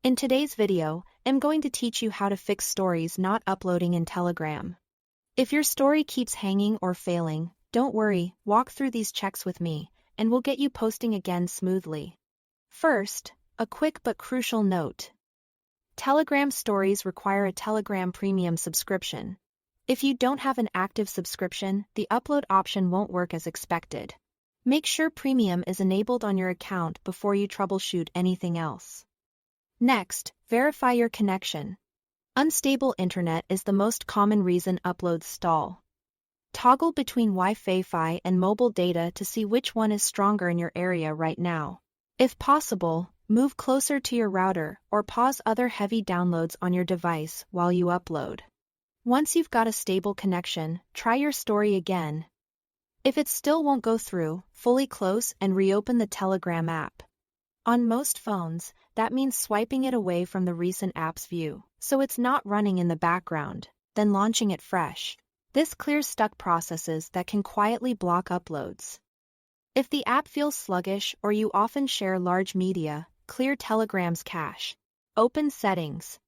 In today's video, I'm going to teach you how to fix stories not uploading in Telegram. If your story keeps hanging or failing, don't worry, walk through these checks with me, and we'll get you posting again smoothly. First, a quick but crucial note. Telegram stories require a Telegram Premium subscription. If you don't have an active subscription, the upload option won't work as expected. Make sure Premium is enabled on your account before you troubleshoot anything else. Next, verify your connection. Unstable internet is the most common reason uploads stall. Toggle between Wi-Fi and mobile data to see which one is stronger in your area right now. If possible, move closer to your router or pause other heavy downloads on your device while you upload. Once you've got a stable connection, try your story again. If it still won't go through, fully close and reopen the Telegram app. On most phones, that means swiping it away from the recent app's view, so it's not running in the background, then launching it fresh. This clears stuck processes that can quietly block uploads. If the app feels sluggish or you often share large media, clear Telegram's cache. Open Settings.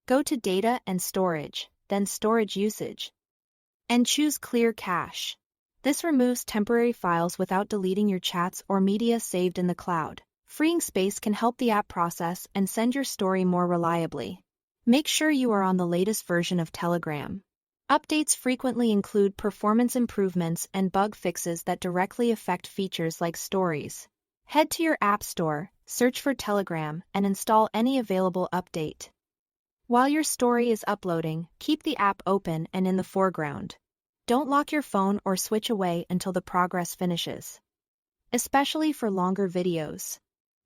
Go to Data and Storage, then Storage Usage. And choose Clear Cache. This removes temporary files without deleting your chats or media saved in the cloud. Freeing space can help the app process and send your story more reliably. Make sure you are on the latest version of Telegram. Updates frequently include performance improvements and bug fixes that directly affect features like stories. Head to your App Store, search for Telegram, and install any available update. While your story is uploading, keep the app open and in the foreground. Don't lock your phone or switch away until the progress finishes. Especially for longer videos.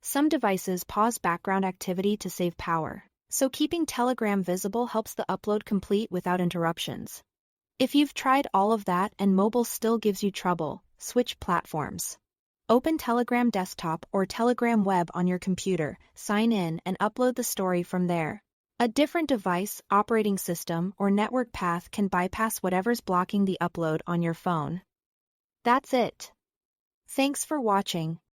Some devices pause background activity to save power, so keeping Telegram visible helps the upload complete without interruptions. If you've tried all of that and mobile still gives you trouble, switch platforms. Open Telegram Desktop or Telegram Web on your computer, sign in and upload the story from there. A different device, operating system, or network path can bypass whatever's blocking the upload on your phone. That's it. Thanks for watching.